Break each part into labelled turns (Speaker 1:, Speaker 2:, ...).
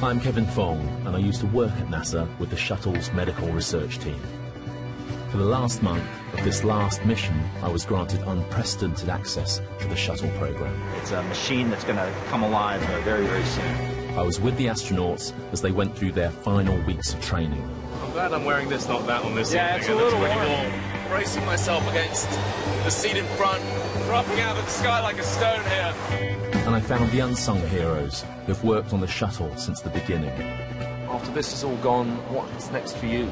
Speaker 1: I'm Kevin Fong, and I used to work at NASA with the shuttle's medical research team. For the last month of this last mission, I was granted unprecedented access to the shuttle program.
Speaker 2: It's a machine that's going to come alive very, very soon.
Speaker 1: I was with the astronauts as they went through their final weeks of training.
Speaker 3: I'm glad I'm wearing this, not that on this
Speaker 4: Yeah,
Speaker 3: evening.
Speaker 4: it's a little
Speaker 3: really
Speaker 4: warm.
Speaker 3: Bracing myself against the seat in front, dropping out of the sky like a stone here.
Speaker 1: And I found the unsung heroes who've worked on the shuttle since the beginning.
Speaker 3: After this is all gone, what's next for you?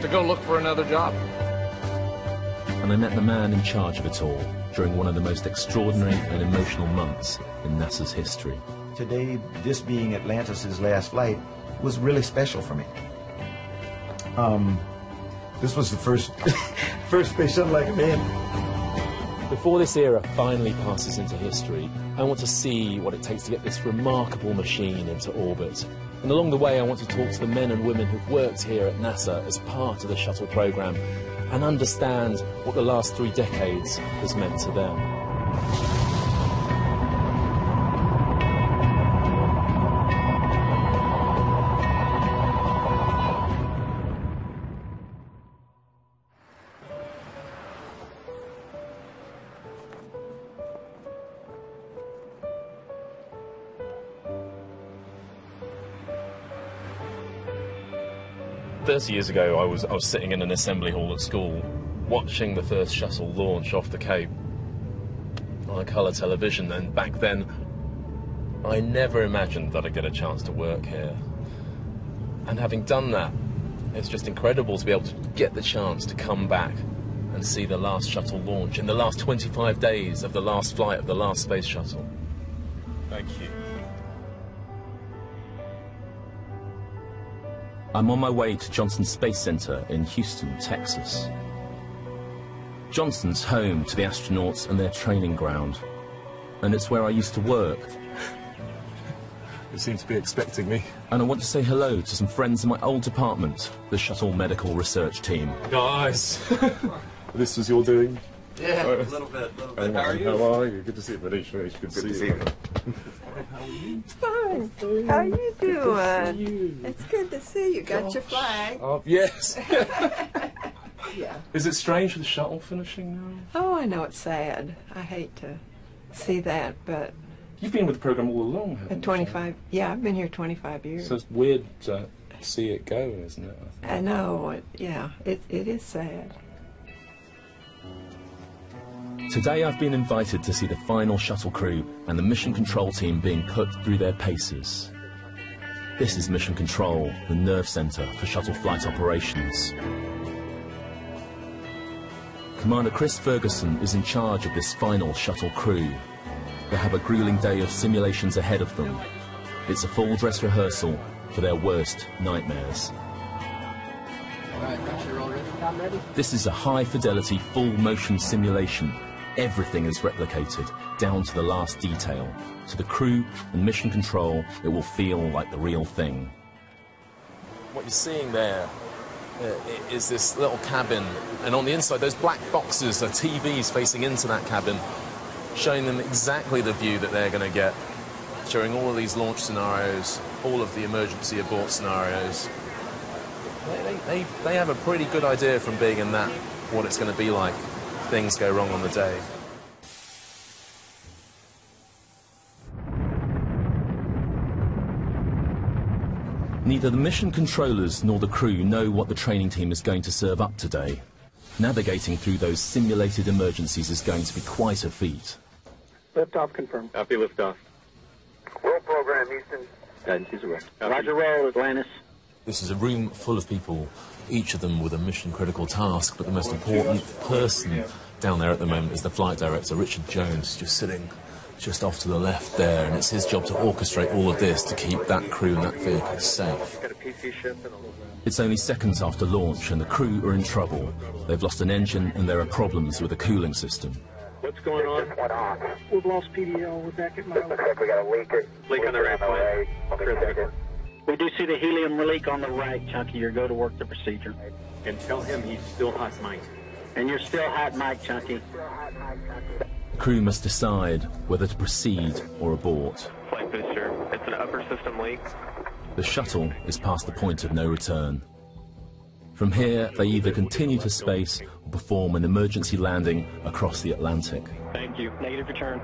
Speaker 4: To go look for another job.
Speaker 1: And I met the man in charge of it all during one of the most extraordinary and emotional months in NASA's history.
Speaker 5: Today, this being Atlantis' last flight was really special for me. This was the first space shuttle I could be in.
Speaker 1: Before this era finally passes into history, I want to see what it takes to get this remarkable machine into orbit. And along the way, I want to talk to the men and women who've worked here at NASA as part of the shuttle program and understand what the last 3 decades has meant to them. 30 years ago, I was sitting in an assembly hall at school, watching the first shuttle launch off the Cape on a colour television, and back then, I never imagined that I'd get a chance to work here. And having done that, it's just incredible to be able to get the chance to come back and see the last shuttle launch in the last 25 days of the last flight of the last space shuttle.
Speaker 3: Thank you.
Speaker 1: I'm on my way to Johnson Space Center in Houston, Texas. Johnson's home to the astronauts and their training ground, and it's where I used to work.
Speaker 3: You seem to be expecting me.
Speaker 1: And I want to say hello to some friends in my old department, the Shuttle Medical Research Team.
Speaker 3: Guys, this was your doing?
Speaker 2: Yeah, a little bit. How are you?
Speaker 3: How are you? Good to see you, Manish. Good to see you.
Speaker 6: Fine. How you doing? It's good to see you. Got your flag.
Speaker 3: Oh, yes.
Speaker 6: Yeah.
Speaker 3: Is it strange with the shuttle finishing now?
Speaker 6: Oh, I know it's sad. I hate to see that, but
Speaker 3: You've been with the program all along, haven't
Speaker 6: at 25, yeah, I've been here 25 years.
Speaker 3: So it's weird to see it go, isn't it?
Speaker 6: I know. It is sad.
Speaker 1: Today I've been invited to see the final shuttle crew and the mission control team being put through their paces. This is Mission Control, the nerve center for shuttle flight operations. Commander Chris Ferguson is in charge of this final shuttle crew. They have a grueling day of simulations ahead of them. It's a full dress rehearsal for their worst nightmares. This is a high-fidelity, full-motion simulation. Everything is replicated, down to the last detail. To the crew and mission control, it will feel like the real thing.
Speaker 3: What you're seeing there is this little cabin, and on the inside, those black boxes are TVs facing into that cabin, showing them exactly the view that they're going to get, showing all of these launch scenarios, all of the emergency abort scenarios. They have a pretty good idea from being in that what it's going to be like if things go wrong on the day.
Speaker 1: Neither the mission controllers nor the crew know what the training team is going to serve up today. Navigating through those simulated emergencies is going to be quite a feat.
Speaker 7: Liftoff confirmed.
Speaker 8: Copy, liftoff.
Speaker 7: Roll program, Houston.
Speaker 8: Guidance is correct.
Speaker 7: Roger, roll, Atlantis.
Speaker 1: This is a room full of people, each of them with a mission-critical task, but the most important person down there at the moment is the flight director, Richard Jones, just sitting just off to the left there, and it's his job to orchestrate all of this to keep that crew and that vehicle safe.
Speaker 7: Got a PC ship and
Speaker 1: It's only seconds after launch, and the crew are in trouble. They've lost an engine, and there are problems with the cooling system.
Speaker 7: what's going on?
Speaker 9: We've lost PDL. We're back at my
Speaker 7: Looks like we got a leak.
Speaker 8: Leak on the right point.
Speaker 9: We do see the helium leak on the right, Chunky. You're go to work the procedure.
Speaker 8: And tell him he's still hot mic.
Speaker 9: And you're still hot mic, Chunky.
Speaker 1: The crew must decide whether to proceed or abort.
Speaker 8: Flight Booster, it's an upper system leak.
Speaker 3: The shuttle is past the point of no return. From here, they either continue to space or perform an emergency landing across the Atlantic.
Speaker 9: Thank you. Negative return.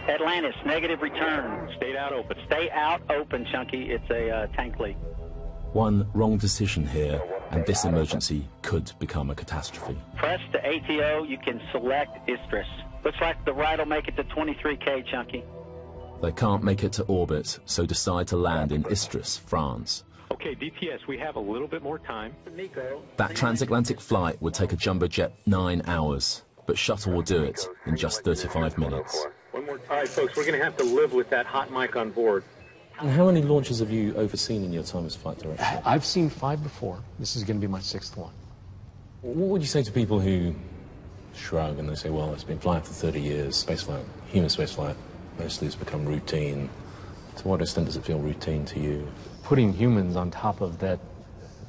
Speaker 9: Atlantis, negative return. Stay out open. Stay out open, Chunky. It's a tank leak.
Speaker 3: One wrong decision here, and this emergency could become a catastrophe.
Speaker 9: Press the ATO. You can select Istrus. Looks like the ride will make it to 23K, Chunky.
Speaker 3: They can't make it to orbit, so decide to land in Istrus, France.
Speaker 8: Okay, DPS, we have a little bit more time.
Speaker 3: That transatlantic flight would take a jumbo jet 9 hours, but shuttle will do it in just 35 minutes.
Speaker 8: One more time, folks. We're going to have to live with that hot mic on board.
Speaker 1: And how many launches have you overseen in your time as flight director?
Speaker 10: I've seen 5 before. This is going to be my 6th one.
Speaker 1: What would you say to people who shrug and they say, well, it's been flying for 30 years, spaceflight, human spaceflight, mostly it's become routine. To what extent does it feel routine to you?
Speaker 10: Putting humans on top of that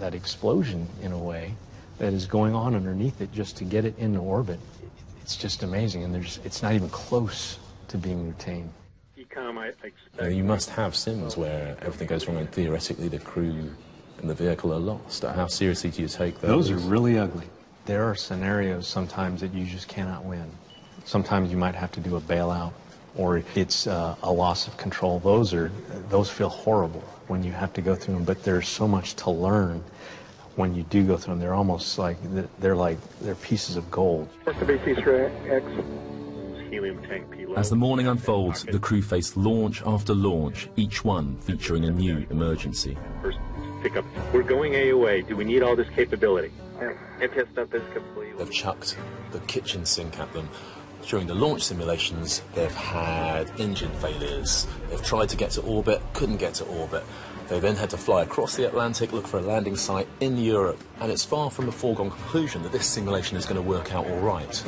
Speaker 10: explosion, in a way, that is going on underneath it just to get it into orbit, it's just amazing, and it's not even close to being routine.
Speaker 8: I expect...
Speaker 1: You must have sims where everything goes wrong and theoretically the crew and the vehicle are lost. How seriously do you take those?
Speaker 10: Those are really ugly. There are scenarios sometimes that you just cannot win. Sometimes you might have to do a bailout, or it's a loss of control. Those feel horrible when you have to go through them, but there's so much to learn when you do go through them. They're almost like they're pieces of gold.
Speaker 3: As the morning unfolds, the crew face launch after launch, each one featuring a new emergency.
Speaker 8: First pickup. We're going AOA. Do we need all this capability?
Speaker 1: They've chucked the kitchen sink at them. During the launch simulations, they've had engine failures. They've tried to get to orbit, couldn't get to orbit. They then had to fly across the Atlantic, look for a landing site in Europe, and it's far from a foregone conclusion that this simulation is going to work out all right.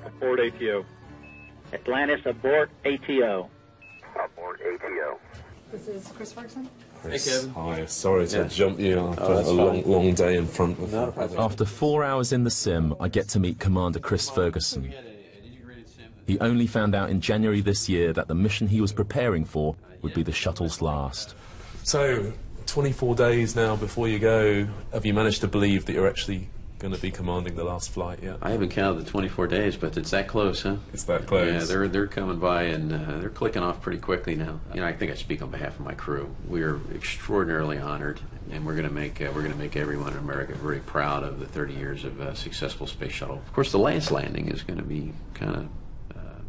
Speaker 8: Abort ATO.
Speaker 9: Atlantis, abort ATO.
Speaker 7: Abort ATO.
Speaker 6: This is Chris Ferguson.
Speaker 1: Chris, hey, Kevin. Hi, sorry to jump you after a long day in front of
Speaker 3: After 4 hours in the sim, I get to meet Commander Chris Ferguson. He only found out in January this year that the mission he was preparing for would be the shuttle's last.
Speaker 1: So, 24 days now before you go, have you managed to believe that you're actually going to be commanding the last flight yet?
Speaker 11: I haven't counted the 24 days, but it's that close, huh?
Speaker 1: It's that close.
Speaker 11: Yeah, they're coming by, and they're clicking off pretty quickly now. You know, I think I speak on behalf of my crew. We're extraordinarily honored, and we're going to make everyone in America very proud of the 30 years of successful space shuttle. Of course, the last landing is going to be kind of,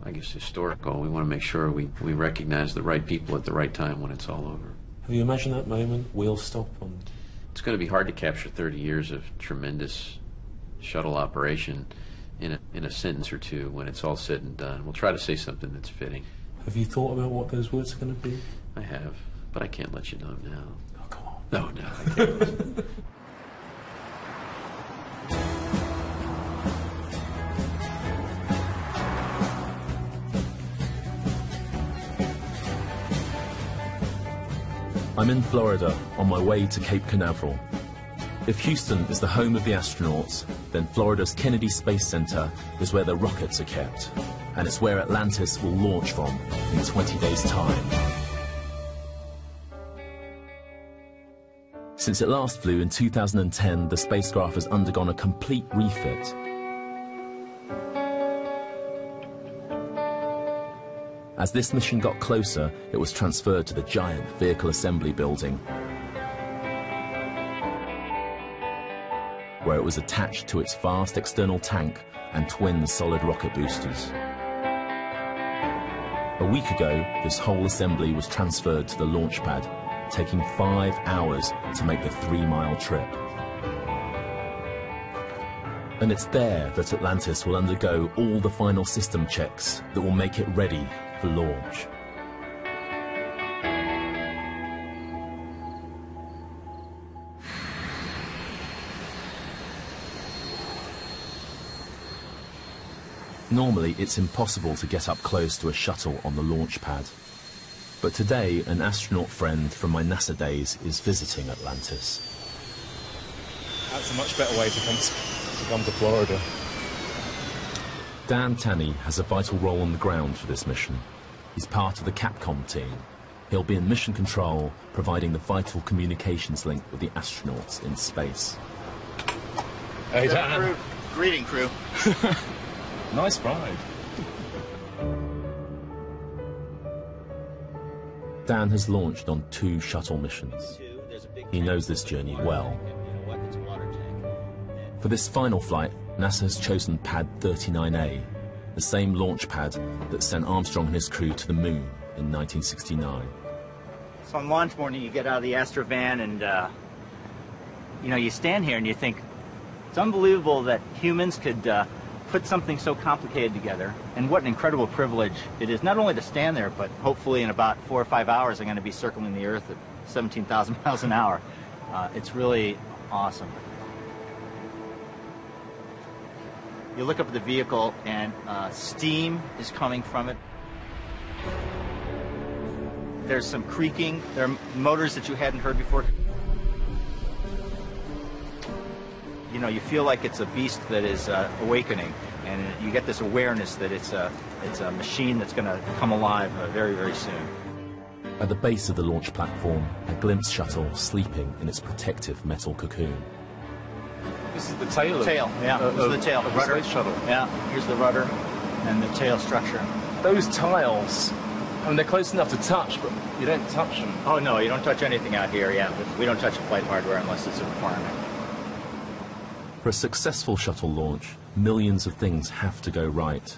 Speaker 11: I guess, historical. We want to make sure we recognize the right people at the right time when it's all over.
Speaker 1: Have you imagined that moment? Wheel stop on.
Speaker 11: It's going to be hard to capture 30 years of tremendous shuttle operation in a sentence or two when it's all said and done. We'll try to say something that's fitting.
Speaker 1: Have you thought about what those words are going to be?
Speaker 11: I have, but I can't let you know now.
Speaker 1: Oh, come on.
Speaker 11: No, I can't.
Speaker 3: I'm in Florida, on my way to Cape Canaveral. If Houston is the home of the astronauts, then Florida's Kennedy Space Center is where the rockets are kept, and it's where Atlantis will launch from in 20 days' time. Since it last flew in 2010, the spacecraft has undergone a complete refit. As this mission got closer, it was transferred to the giant vehicle assembly building, where it was attached to its vast external tank and twin solid rocket boosters. A week ago, this whole assembly was transferred to the launch pad, taking 5 hours to make the 3-mile trip. And it's there that Atlantis will undergo all the final system checks that will make it ready for launch. Normally, it's impossible to get up close to a shuttle on the launch pad. But today, an astronaut friend from my NASA days is visiting Atlantis.
Speaker 1: That's a much better way to come to Florida.
Speaker 3: Dan Tanney has a vital role on the ground for this mission. He's part of the Capcom team. He'll be in mission control, providing the vital communications link with the astronauts in space.
Speaker 1: Hey, Dan.
Speaker 2: Greeting, crew.
Speaker 1: Nice ride.
Speaker 3: Dan has launched on 2 shuttle missions. He knows this journey well. For this final flight, NASA has chosen Pad 39A, the same launch pad that sent Armstrong and his crew to the moon in 1969.
Speaker 2: So on launch morning, you get out of the Astrovan and, you know, you stand here and you think, it's unbelievable that humans could put something so complicated together, and what an incredible privilege it is, not only to stand there, but hopefully in about 4 or 5 hours I'm going to be circling the Earth at 17,000 miles an hour. It's really awesome. You look up at the vehicle and steam is coming from it. There's some creaking. There are motors that you hadn't heard before. You know, you feel like it's a beast that is awakening, and you get this awareness that it's a machine that's going to come alive very, very soon.
Speaker 3: At the base of the launch platform, a Glimpse shuttle sleeping in its protective metal cocoon.
Speaker 1: This is the tail of
Speaker 2: Yeah, this is the tail.
Speaker 1: of the
Speaker 2: Rudder.
Speaker 1: space shuttle.
Speaker 2: Yeah, here's the rudder and the tail structure.
Speaker 1: Those tiles, I mean, they're close enough to touch, but you don't touch them.
Speaker 2: Oh, no, you don't touch anything out here, yeah. We don't touch flight hardware unless it's a requirement.
Speaker 3: For a successful shuttle launch, millions of things have to go right.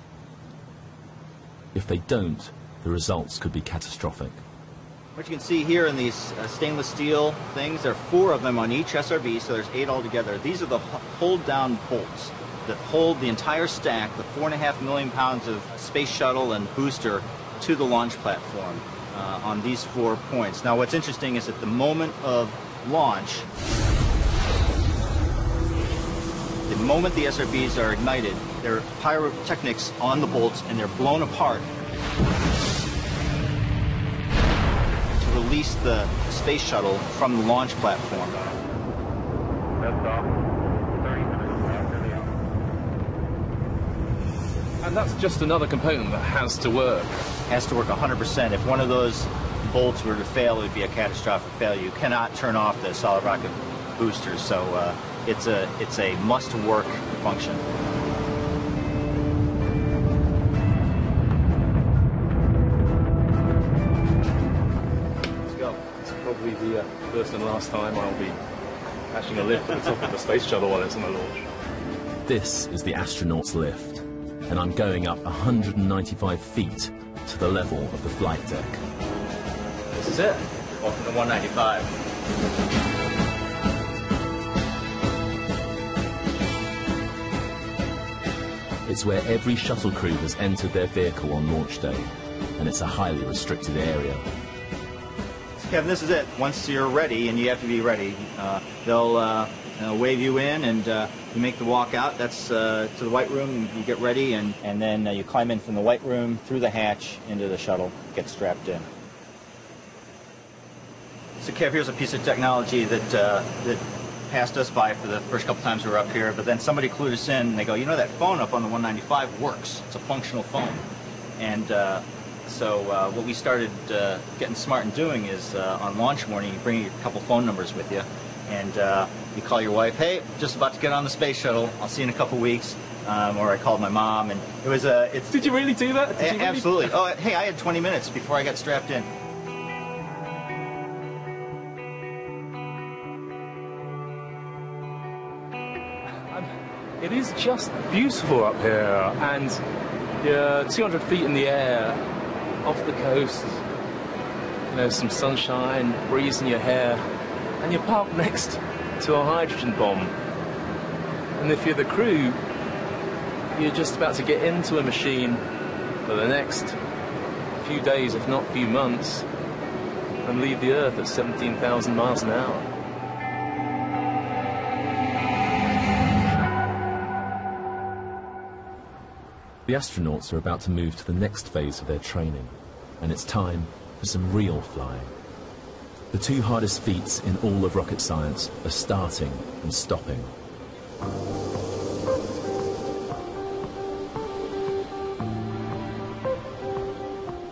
Speaker 3: If they don't, the results could be catastrophic.
Speaker 2: What you can see here in these stainless steel things, there are 4 of them on each SRB, so there's 8 altogether. These are the hold-down bolts that hold the entire stack, the 4.5 million pounds of space shuttle and booster, to the launch platform on these 4 points. Now, what's interesting is at the moment of launch, the moment the SRBs are ignited, there are pyrotechnics on the bolts and they're blown apart to release the space shuttle from the launch platform.
Speaker 8: That's off. 30 minutes after the hour.
Speaker 1: And that's just another component that has to work.
Speaker 2: Has to work 100%. If one of those bolts were to fail, it would be a catastrophic failure. You cannot turn off the solid rocket boosters, so it's a must-work function.
Speaker 1: Let's go. It's probably the first and last time I'll be catching a lift at the top of the space shuttle while it's on a launch.
Speaker 3: This is the astronaut's lift, and I'm going up 195 feet to the level of the flight deck.
Speaker 2: This is it. Welcome to 195.
Speaker 3: It's where every shuttle crew has entered their vehicle on launch day, and it's a highly restricted area.
Speaker 2: So Kevin, this is it. Once you're ready, and you have to be ready, they'll wave you in, and you make the walk out. That's to the white room. You get ready, and then you climb in from the white room through the hatch into the shuttle, get strapped in. So Kev, here's a piece of technology that passed us by for the first couple times we were up here, but then somebody clued us in, and they go, you know, that phone up on the 195 works. It's a functional phone. And so what we started getting smart and doing is on launch morning, you bring a couple phone numbers with you, and you call your wife, hey, just about to get on the space shuttle, I'll see you in a couple weeks. Or I called my mom, and it was
Speaker 1: Did you really do that? Did you really?
Speaker 2: Absolutely. Oh, hey, I had 20 minutes before I got strapped in.
Speaker 1: It is just beautiful up here, and you're 200 feet in the air, off the coast, you know, some sunshine, breeze in your hair, and you're parked next to a hydrogen bomb. And if you're the crew, you're just about to get into a machine for the next few days, if not few months, and leave the Earth at 17,000 miles an hour.
Speaker 3: The astronauts are about to move to the next phase of their training, and it's time for some real flying. The 2 hardest feats in all of rocket science are starting and stopping.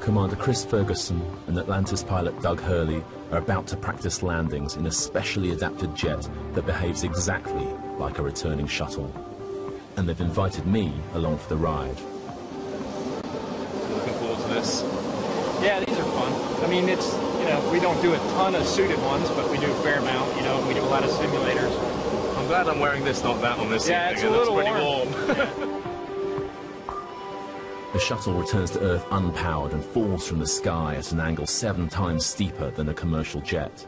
Speaker 1: Commander Chris Ferguson and Atlantis pilot Doug Hurley are about to practice landings in a specially adapted jet that behaves exactly like a returning shuttle. And they've invited me along for the ride.
Speaker 3: Looking forward to this.
Speaker 12: Yeah, these are fun. I mean, it's, you know, we don't do a ton of suited ones, but we do a fair amount, you know, and we do a lot of simulators.
Speaker 3: I'm glad I'm wearing this, not that on this
Speaker 12: Yeah,
Speaker 3: evening.
Speaker 12: it's a little
Speaker 3: pretty
Speaker 12: warm.
Speaker 1: The shuttle returns to Earth unpowered and falls from the sky at an angle 7 times steeper than a commercial jet.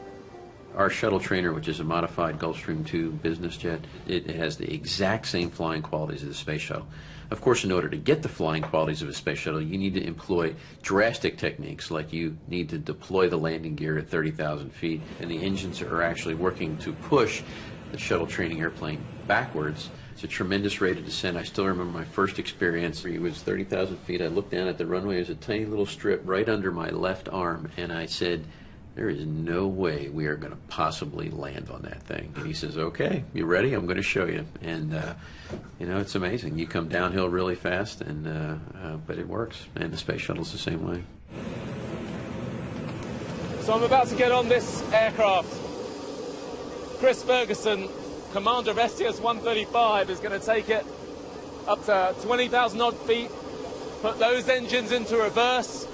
Speaker 11: Our shuttle trainer, which is a modified Gulfstream II business jet, it has the exact same flying qualities of the space shuttle. Of course, in order to get the flying qualities of a space shuttle, you need to employ drastic techniques, like you need to deploy the landing gear at 30,000 feet, and the engines are actually working to push the shuttle training airplane backwards. It's a tremendous rate of descent. I still remember my first experience. It was 30,000 feet. I looked down at the runway. There's a tiny little strip right under my left arm, and I said, there is no way we are going to possibly land on that thing. And he says, okay, you ready? I'm going to show you. And, you know, it's amazing. You come downhill really fast, and but it works. And the space shuttle's the same way.
Speaker 3: So I'm about to get on this aircraft. Chris Ferguson, commander of STS-135, is going to take it up to 20,000 odd feet, put those engines into reverse,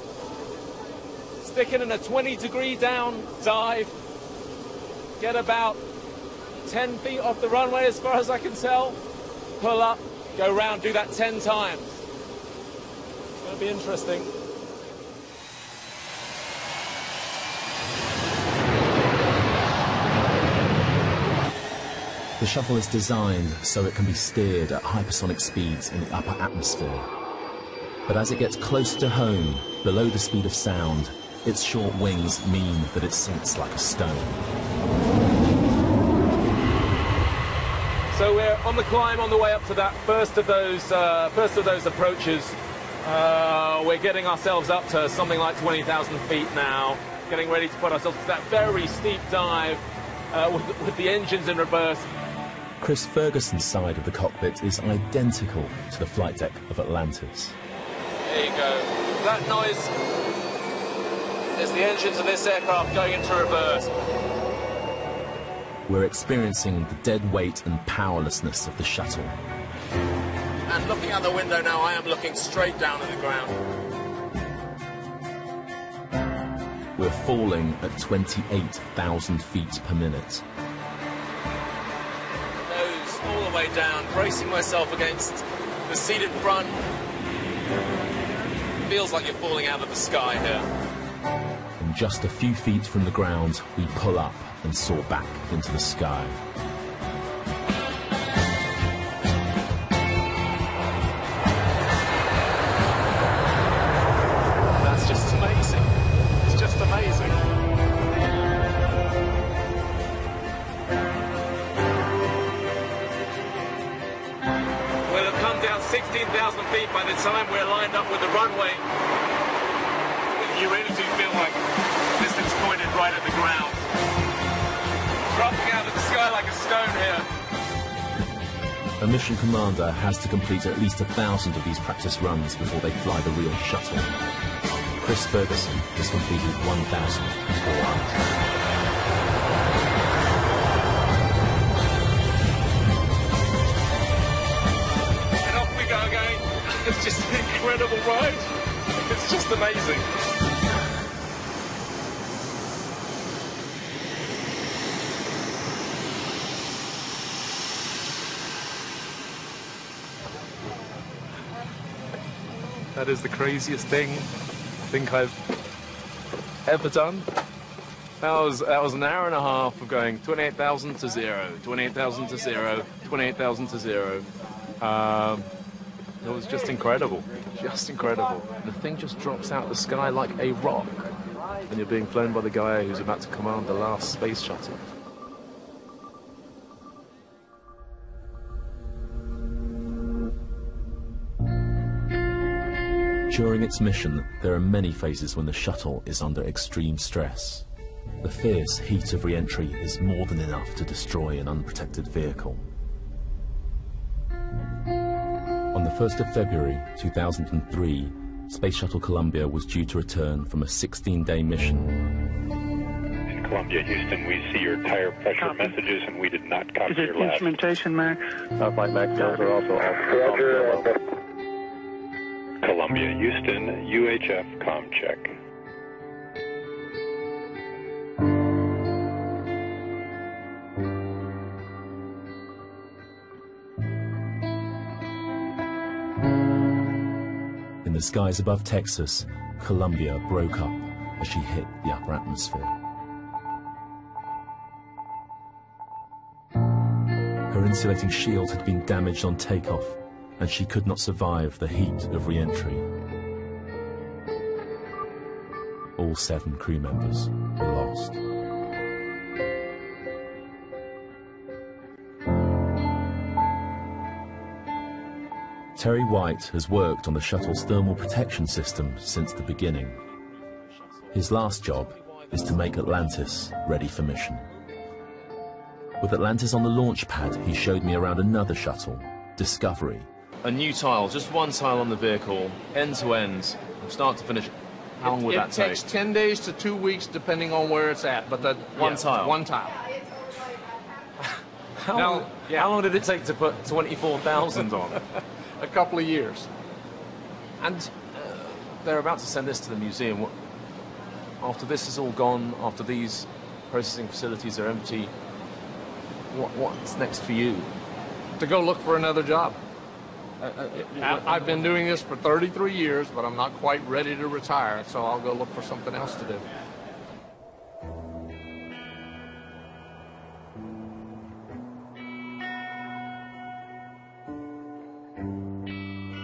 Speaker 3: stick it in a 20-degree down dive, get about 10 feet off the runway as far as I can tell, pull up, go round, do that 10 times. It's going to be interesting.
Speaker 1: The shuttle is designed so it can be steered at hypersonic speeds in the upper atmosphere. But as it gets close to home, below the speed of sound, its short wings mean that it sinks like a stone.
Speaker 3: So we're on the climb, on the way up to that first of those approaches. We're getting ourselves up to something like 20,000 feet now, getting ready to put ourselves to that very steep dive with the engines in reverse.
Speaker 1: Chris Ferguson's side of the cockpit is identical to the flight deck of Atlantis.
Speaker 3: There you go. That noise is the engines of this aircraft going into reverse.
Speaker 1: We're experiencing the dead weight and powerlessness of the shuttle.
Speaker 3: And looking out the window now, I am looking straight down at the ground.
Speaker 1: We're falling at 28,000 feet per minute.
Speaker 3: Nose all the way down, bracing myself against the seat in front. Feels like you're falling out of the sky here.
Speaker 1: And just a few feet from the ground, we pull up and soar back into the sky.
Speaker 3: That's just amazing. It's just amazing. We'll have come down 16,000 feet by the time we're lined up with the runway. You really do feel like this thing's pointed right at the ground. Dropping out of the sky like a stone here.
Speaker 1: A mission commander has to complete at least 1,000 of these practice runs before they fly the real shuttle. Chris Ferguson has completed 1,400.
Speaker 3: It's just an incredible ride. It's just amazing. That is the craziest thing I think I've ever done. That was an hour and a half of going 28,000 to 0, 28,000 to 0, 28,000 to 0. It was just incredible, just incredible. The thing just drops out of the sky like a rock, and you're being flown by the guy who's about to command the last space shuttle.
Speaker 1: During its mission, there are many phases when the shuttle is under extreme stress. The fierce heat of re-entry is more than enough to destroy an unprotected vehicle. On the 1st of February 2003, Space Shuttle Columbia was due to return from a 16-day mission.
Speaker 8: In Columbia, Houston, we see your tire pressure messages, and we did not copy your last.
Speaker 9: Instrumentation, Max?
Speaker 8: Flight Max are also off. Columbia, Houston, UHF com check.
Speaker 1: In the skies above Texas, Columbia broke up as she hit the upper atmosphere. Her insulating shield had been damaged on takeoff, and she could not survive the heat of re-entry. All 7 crew members were lost. Terry White has worked on the shuttle's thermal protection system since the beginning. His last job is to make Atlantis ready for mission. With Atlantis on the launch pad, he showed me around another shuttle, Discovery. A new tile, just one tile on the vehicle, end to end, from start to finish. How long would that take?
Speaker 4: It takes 10 days to 2 weeks, depending on where it's at. But that
Speaker 1: one tile.
Speaker 4: One tile.
Speaker 1: How long did it take to put 24,000 on?
Speaker 4: A couple of years.
Speaker 1: And they're about to send this to the museum. After this is all gone, after these processing facilities are empty, what's next for you?
Speaker 4: To go look for another job. I've been doing this for 33 years, but I'm not quite ready to retire, so I'll go look for something else to do.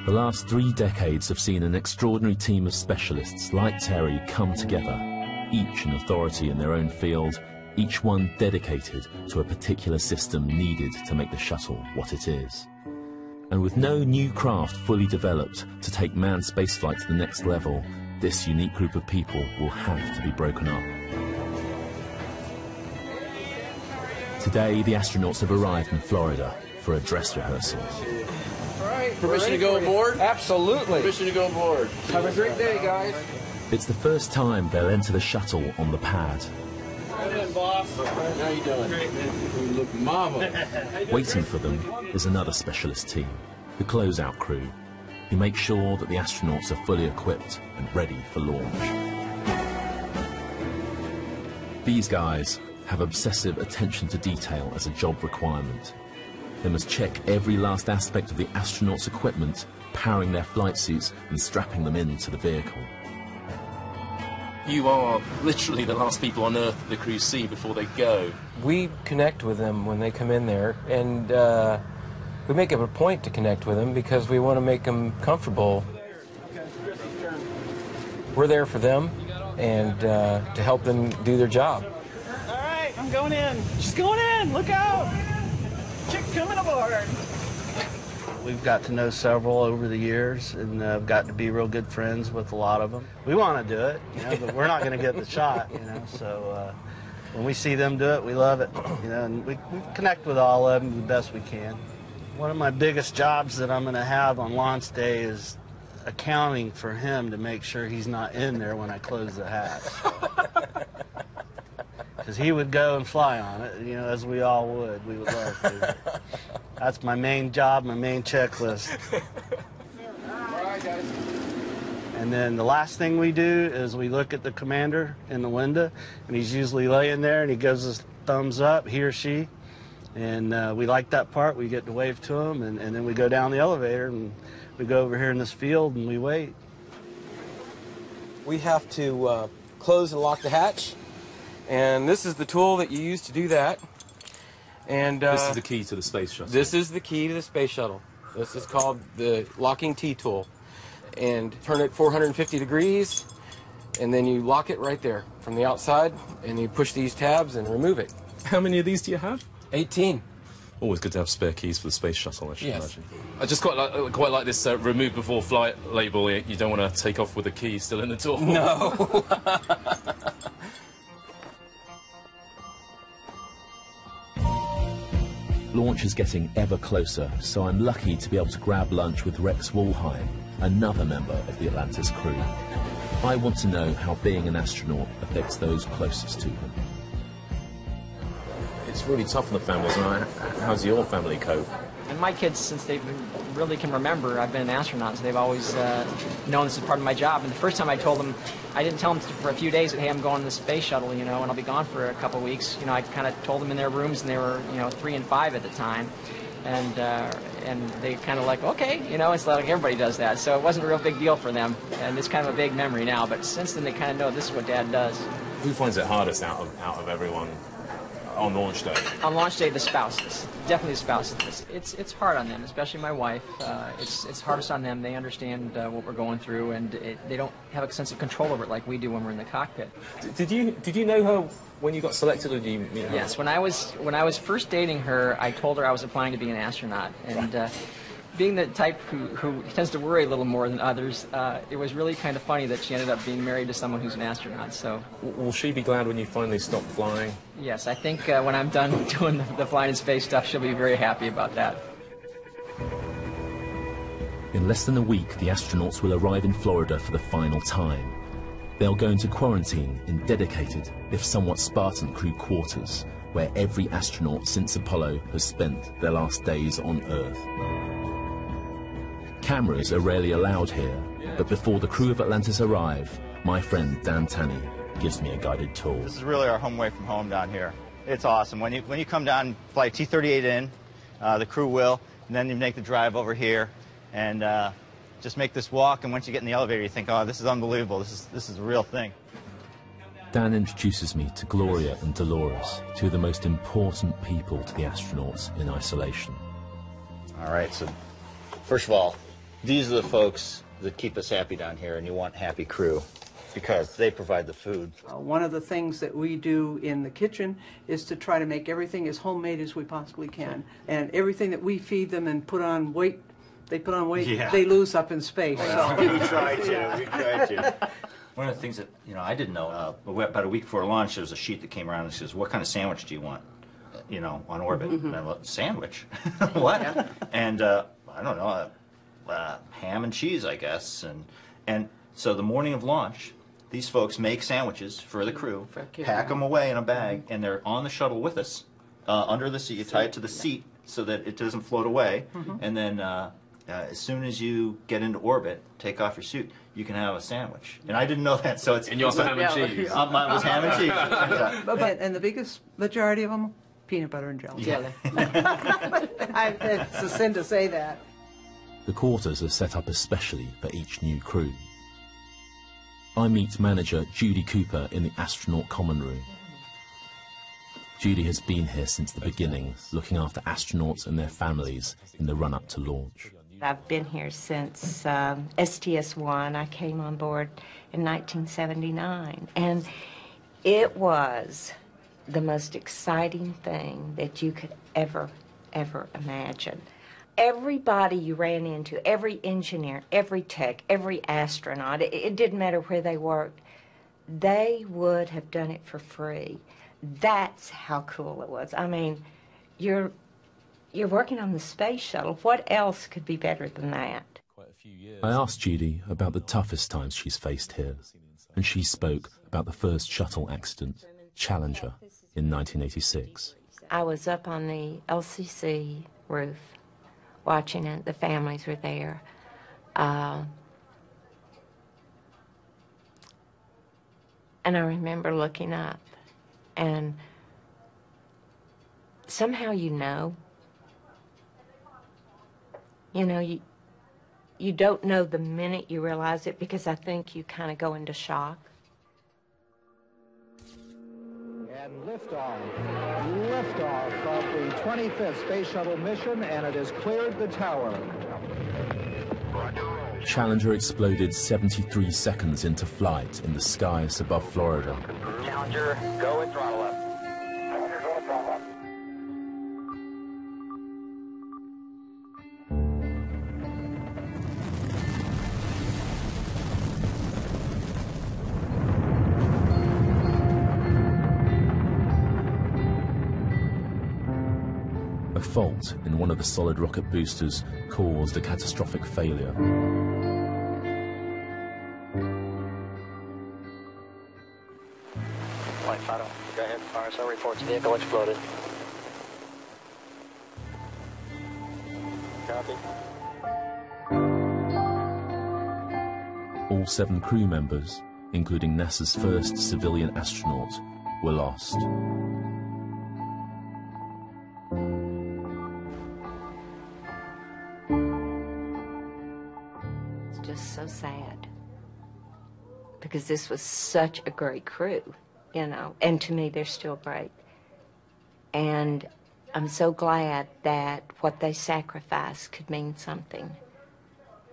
Speaker 1: The last 3 decades have seen an extraordinary team of specialists like Terry come together, each an authority in their own field, each one dedicated to a particular system needed to make the shuttle what it is. And with no new craft fully developed to take manned spaceflight to the next level, this unique group of people will have to be broken up. Today, the astronauts have arrived in Florida for a dress rehearsal.
Speaker 4: Permission to go aboard? Absolutely. Permission to go aboard. Have a great day, guys.
Speaker 1: It's the first time they'll enter the shuttle on the pad.
Speaker 4: Come in, boss. How you doing? Great, man. You look marvelous.
Speaker 1: Waiting for them is another specialist team, the closeout crew, who make sure that the astronauts are fully equipped and ready for launch. These guys have obsessive attention to detail as a job requirement. They must check every last aspect of the astronauts' equipment, powering their flight suits and strapping them into the vehicle. You are literally the last people on Earth the crew see before they go.
Speaker 13: We connect with them when they come in there, and we make it a point to connect with them because we want to make them comfortable. We're there for them and to help them do their job.
Speaker 14: All right, I'm going in. She's going in. Look out. Chick coming aboard.
Speaker 15: We've got to know several over the years, and I've got to be real good friends with a lot of them. We want to do it, you know, but we're not going to get the shot, you know. So when we see them do it, we love it, you know, and we connect with all of them the best we can. One of my biggest jobs that I'm going to have on launch day is accounting for him to make sure he's not in there when I close the hatch. Because he would go and fly on it, you know, as we all would. We would love to. That's my main job, my main checklist. And then the last thing we do is we look at the commander in the window, and he's usually laying there, and he gives us thumbs up, he or she. And we like that part. We get to wave to him, and then we go down the elevator, and we go over here in this field, and we wait.
Speaker 13: We have to close and lock the hatch. And this is the tool that you use to do that. And
Speaker 1: this is the key to the space shuttle.
Speaker 13: This is the key to the space shuttle. This is called the locking T tool. And turn it 450 degrees, and then you lock it right there from the outside, and you push these tabs and remove it.
Speaker 1: How many of these do you have?
Speaker 13: 18.
Speaker 1: Always good to have spare keys for the space shuttle, I should
Speaker 13: Yes.
Speaker 1: imagine. I just quite like this remove before flight label. You don't want to take off with the key still in the tool.
Speaker 13: No.
Speaker 1: Launch is getting ever closer, so I'm lucky to be able to grab lunch with Rex Walheim, another member of the Atlantis crew. I want to know how being an astronaut affects those closest to them. It's really tough on the families. How's your family cope?
Speaker 12: And my kids, since they really can remember, I've been an astronaut, so they've always known this is part of my job. And the first time I told them, I didn't tell them for a few days that, hey, I'm going to the space shuttle, you know, and I'll be gone for a couple of weeks. You know, I kind of told them in their rooms, and they were, you know, 3 and 5 at the time. And they kind of like, okay, you know, it's like everybody does that. So it wasn't a real big deal for them, and it's kind of a big memory now. But since then, they kind of know this is what Dad does.
Speaker 1: Who finds it hardest out of everyone on launch day?
Speaker 12: On launch day, the spouses. Definitely the spouses. It's hard on them, especially my wife. It's hardest on them. They understand what we're going through, and they don't have a sense of control over it like we do when we're in the cockpit.
Speaker 1: Did you know her when you got selected, or did you meet her?
Speaker 12: Yes, when I was first dating her, I told her I was applying to be an astronaut, and being the type who tends to worry a little more than others, it was really kind of funny that she ended up being married to someone who's an astronaut. So,
Speaker 1: will she be glad when you finally stop flying?
Speaker 12: Yes, I think when I'm done doing the flying in space stuff, she'll be very happy about that.
Speaker 1: In less than a week, the astronauts will arrive in Florida for the final time. They'll go into quarantine in dedicated, if somewhat Spartan, crew quarters, where every astronaut since Apollo has spent their last days on Earth. Cameras are rarely allowed here, but before the crew of Atlantis arrive, my friend Dan Tanney gives me a guided tour.
Speaker 2: This is really our home away from home down here. It's awesome. When you come down, fly T-38 in, the crew will, and then you make the drive over here, and just make this walk, and once you get in the elevator, you think, oh, this is unbelievable. This is a real thing.
Speaker 1: Dan introduces me to Gloria and Dolores, two of the most important people to the astronauts in isolation.
Speaker 2: All right, so first of all, these are the folks that keep us happy down here, and you want happy crew because they provide the food.
Speaker 16: One of the things that we do in the kitchen is to try to make everything as homemade as we possibly can. And everything that we feed them and put on weight, they put on weight, they lose up in space.
Speaker 2: Well, we try to. One of the things that, you know, I didn't know, about a week before launch, there was a sheet that came around and says, what kind of sandwich do you want, you know, on orbit? And I went, sandwich? What? Yeah. And I don't know, ham and cheese, I guess. And so the morning of launch, these folks make sandwiches for the crew, pack them away in a bag, and they're on the shuttle with us, under the seat. You tie it to the seat so that it doesn't float away. And then as soon as you get into orbit, take off your suit, you can have a sandwich. And I didn't know that, so it's...
Speaker 1: And you also ham and cheese.
Speaker 2: Mine was ham and cheese.
Speaker 16: And the biggest majority of them, peanut butter and jelly.
Speaker 2: Yeah.
Speaker 16: It's a sin to say that.
Speaker 1: The quarters are set up especially for each new crew. I meet manager Judy Cooper in the astronaut common room. Judy has been here since the beginning, looking after astronauts and their families in the run-up to launch.
Speaker 17: I've been here since STS-1. I came on board in 1979, and it was the most exciting thing that you could ever imagine. Everybody you ran into, every engineer, every tech, every astronaut, it didn't matter where they worked, they would have done it for free. That's how cool it was. I mean, you're working on the space shuttle. What else could be better than that?
Speaker 1: I asked Judy about the toughest times she's faced here, and she spoke about the first shuttle accident, Challenger, in 1986.
Speaker 17: I was up on the LCC roof watching it. The families were there. And I remember looking up, and somehow you know, you don't know the minute you realize it, because I think you kind of go into shock.
Speaker 18: And liftoff of the 25th Space Shuttle mission, and it has cleared the tower.
Speaker 1: Challenger exploded 73 seconds into flight in the skies above Florida.
Speaker 9: Challenger, go and throttle up.
Speaker 1: A fault in one of the solid rocket boosters caused a catastrophic failure.
Speaker 9: RSO reports vehicle exploded. Copy.
Speaker 1: All 7 crew members, including NASA's first civilian astronaut, were lost.
Speaker 17: It's just so sad, because this was such a great crew, you know, and to me they're still great. And I'm so glad that what they sacrificed could mean something,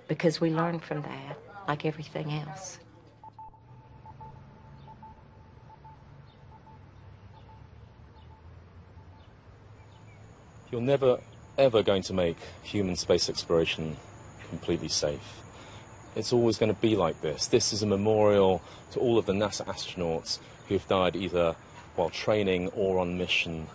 Speaker 17: because we learned from that, like everything else.
Speaker 1: You're never, ever going to make human space exploration completely safe. It's always going to be like this. This is a memorial to all of the NASA astronauts who've died either while training or on mission.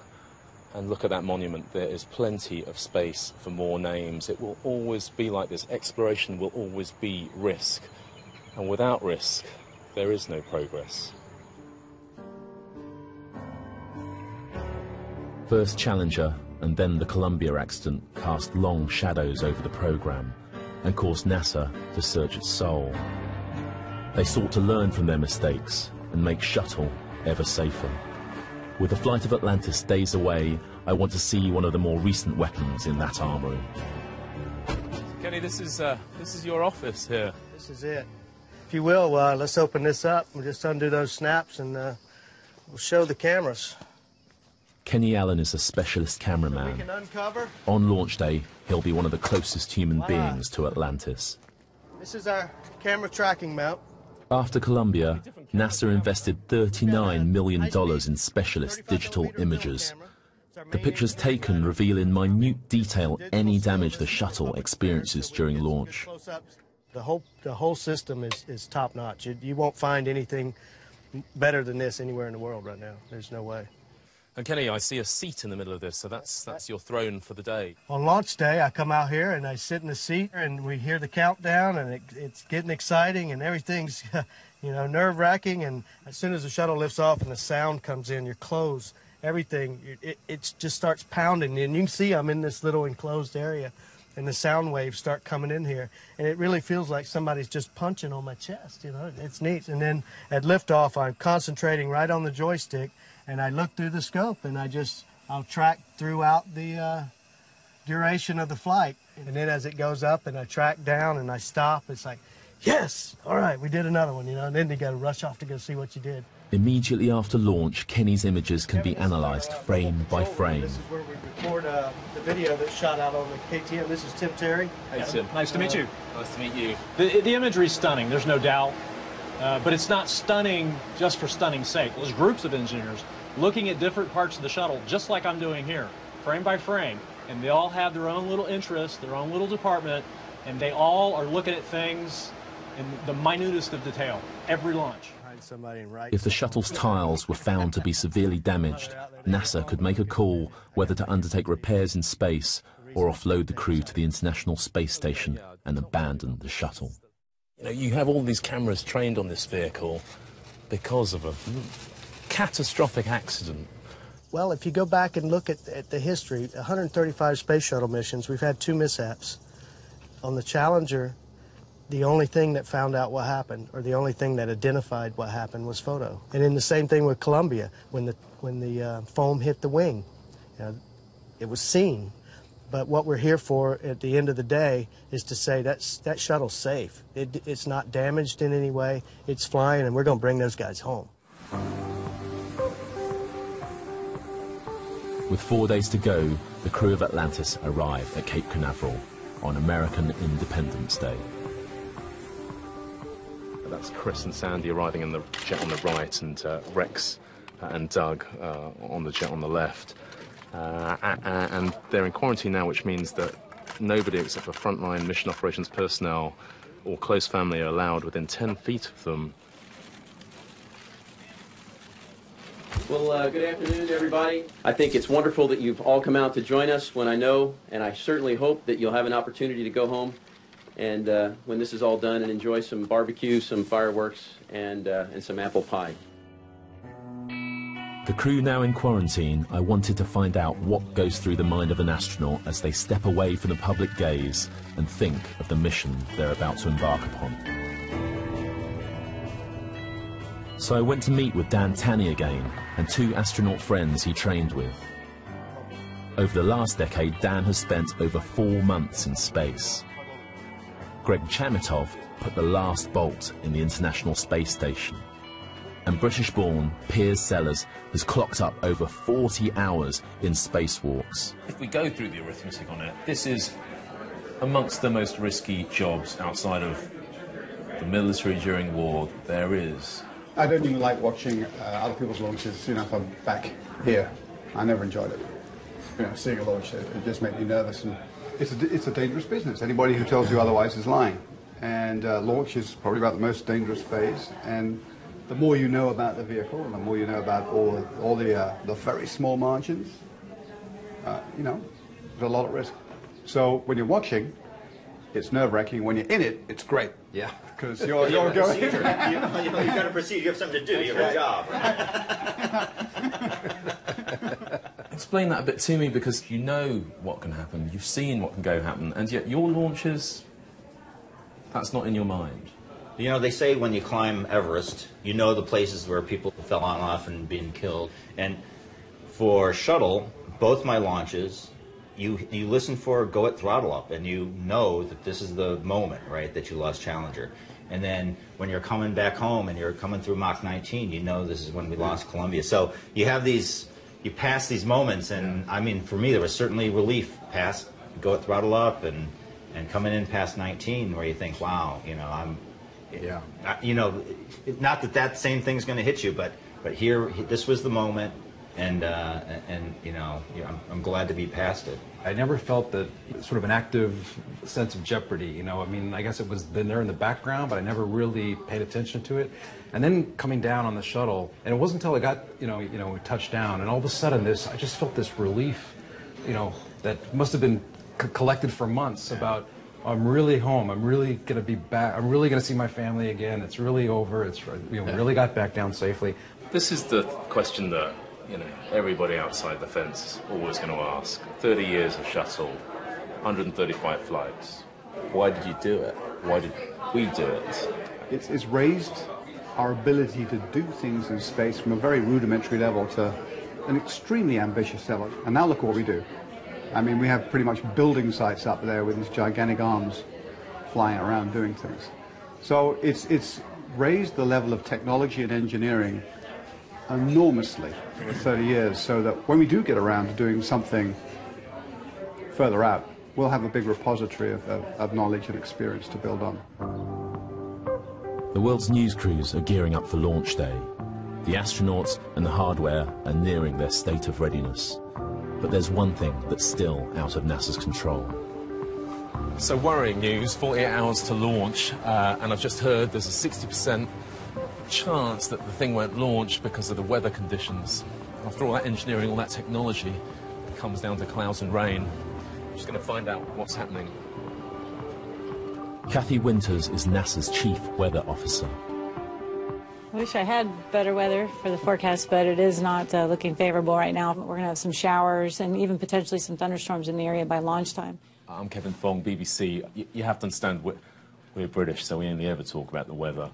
Speaker 1: And look at that monument. There is plenty of space for more names. It will always be like this. Exploration will always be risk. And without risk, there is no progress. First Challenger and then the Columbia accident cast long shadows over the program and caused NASA to search its soul. They sought to learn from their mistakes and make shuttle ever safer. With the flight of Atlantis days away, I want to see one of the more recent weapons in that armory. Kenny, this is your office here.
Speaker 15: This is it. If you will, let's open this up. We'll just undo those snaps and we'll show the cameras.
Speaker 1: Kenny Allen is a specialist cameraman.
Speaker 15: We can uncover.
Speaker 1: On launch day, he'll be one of the closest human beings to Atlantis.
Speaker 15: This is our camera tracking mount.
Speaker 1: After Columbia, NASA invested $39 million in specialist digital images. The pictures taken reveal in minute detail any damage the shuttle experiences during launch.
Speaker 15: The whole system is top-notch. You won't find anything better than this anywhere in the world right now. There's no way.
Speaker 1: And Kenny, I see a seat in the middle of this, so that's your throne for the day.
Speaker 15: On launch day, I come out here and I sit in the seat and we hear the countdown and it's getting exciting and everything's, you know, nerve-wracking. And as soon as the shuttle lifts off and the sound comes in, your clothes, everything, it just starts pounding. And you can see I'm in this little enclosed area and the sound waves start coming in here. And it really feels like somebody's just punching on my chest, you know, it's neat. And then at liftoff, I'm concentrating right on the joystick and I look through the scope and I'll track throughout the duration of the flight. And then as it goes up and I track down and I stop, it's like, yes, all right, we did another one, you know, and then you got to rush off to go see what you did.
Speaker 1: Immediately after launch, Kenny's images can be analyzed frame by frame.
Speaker 15: This is where we record the video that's shot out on the KTM. This is Tim Terry.
Speaker 19: Hey, Tim. Nice to meet you.
Speaker 1: Nice to meet you.
Speaker 19: The imagery is stunning, there's no doubt. But it's not stunning just for stunning's sake. There's groups of engineers looking at different parts of the shuttle, just like I'm doing here, frame by frame. And they all have their own little interests, their own little department, and they all are looking at things in the minutest of detail, every launch.
Speaker 1: If the shuttle's tiles were found to be severely damaged, NASA could make a call whether to undertake repairs in space or offload the crew to the International Space Station and abandon the shuttle. You know, you have all these cameras trained on this vehicle because of a catastrophic accident.
Speaker 15: Well, if you go back and look at the history, 135 space shuttle missions, we've had 2 mishaps. On the Challenger, the only thing that found out what happened, or the only thing that identified what happened, was photo. And in the same thing with Columbia, when the foam hit the wing, you know, it was seen. But what we're here for at the end of the day is to say that shuttle's safe. It's not damaged in any way. It's flying, and we're going to bring those guys home.
Speaker 1: With 4 days to go, the crew of Atlantis arrive at Cape Canaveral on American Independence Day. That's Chris and Sandy arriving in the jet on the right, and Rex and Doug on the jet on the left. And they're in quarantine now, which means that nobody except for frontline mission operations personnel or close family are allowed within 10 feet of them.
Speaker 11: Well, good afternoon, everybody. I think it's wonderful that you've all come out to join us when I know, and I certainly hope that you'll have an opportunity to go home and when this is all done and enjoy some barbecue, some fireworks, and some apple pie.
Speaker 1: The crew now in quarantine, I wanted to find out what goes through the mind of an astronaut as they step away from the public gaze and think of the mission they're about to embark upon. So I went to meet with Dan Tanney again and 2 astronaut friends he trained with. Over the last decade, Dan has spent over 4 months in space. Greg Chamitov put the last bolt in the International Space Station. And British-born Piers Sellers has clocked up over 40 hours in spacewalks. If we go through the arithmetic on it, this is amongst the most risky jobs outside of the military during war there is.
Speaker 20: I don't even like watching other people's launches, you know, if I'm back here. I never enjoyed it. You know, seeing a launch, it just made me nervous. And it's a dangerous business. Anybody who tells you otherwise is lying. And launch is probably about the most dangerous phase. And the more you know about the vehicle, and the more you know about all the very small margins, you know, there's a lot of risk. So when you're watching, it's nerve-wracking. When you're in it, it's great.
Speaker 2: Yeah.
Speaker 20: Because you're going...
Speaker 2: You've got to proceed. You have something to do. You have a job.
Speaker 1: Explain that a bit to me, because you know what can happen. You've seen what can go happen. And yet your launches, that's not in your mind.
Speaker 2: You know, they say when you climb Everest, you know the places where people fell on off and been killed. And for shuttle, both my launches, you listen for go at throttle up, and you know that this is the moment, right, that you lost Challenger. And then when you're coming back home and you're coming through Mach 19, you know this is when we lost Columbia. So you have these, you pass these moments, and I mean, for me, there was certainly relief past go at throttle up and coming in past 19, where you think, wow, you know, you know, not that same thing's going to hit you, but here, this was the moment, and you know, I'm glad to be past it.
Speaker 21: I never felt that sort of an active sense of jeopardy, you know. I mean, I guess it was been there in the background, but I never really paid attention to it. And then coming down on the shuttle, and it wasn't until I got, you know, we touched down, and all of a sudden I just felt this relief, you know, that must have been collected for months about, I'm really home. I'm really going to be back. I'm really going to see my family again. It's really over. It's, you know, really got back down safely.
Speaker 1: This is the question that, you know, everybody outside the fence is always going to ask. 30 years of shuttle, 135 flights. Why did you do it? Why did we do it?
Speaker 20: It's raised our ability to do things in space from a very rudimentary level to an extremely ambitious level. And now look what we do. I mean, we have pretty much building sites up there with these gigantic arms flying around doing things. So it's raised the level of technology and engineering enormously for 30 years, so that when we do get around to doing something further out, we'll have a big repository of knowledge and experience to build on.
Speaker 1: The world's news crews are gearing up for launch day. The astronauts and the hardware are nearing their state of readiness. But there's one thing that's still out of NASA's control. So worrying news, 48 hours to launch, and I've just heard there's a 60% chance that the thing won't launch because of the weather conditions. After all that engineering, all that technology, it comes down to clouds and rain. I'm just going to find out what's happening. Kathy Winters is NASA's chief weather officer.
Speaker 22: I wish I had better weather for the forecast, but it is not looking favorable right now. We're going to have some showers and even potentially some thunderstorms in the area by launch time.
Speaker 1: I'm Kevin Fong, BBC. You have to understand we're British, so we only ever talk about the weather.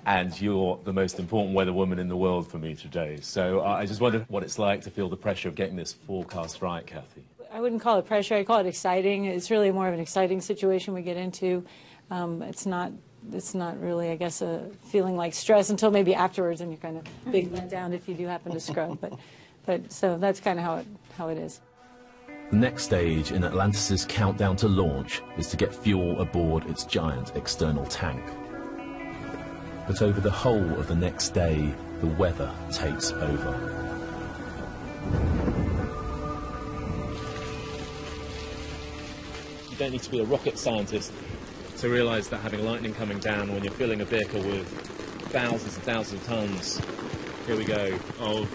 Speaker 1: And you're the most important weather woman in the world for me today. So I just wondered what it's like to feel the pressure of getting this forecast right, Kathy.
Speaker 22: I wouldn't call it pressure. I'd call it exciting. It's really more of an exciting situation we get into. It's not really, I guess, a feeling like stress until maybe afterwards, and you're kind of big let down if you do happen to scrub. But so that's kind of how it is.
Speaker 1: The next stage in Atlantis' countdown to launch is to get fuel aboard its giant external tank. But over the whole of the next day, the weather takes over. You don't need to be a rocket scientist to realise that having lightning coming down when you're filling a vehicle with thousands and thousands of tons, here we go, of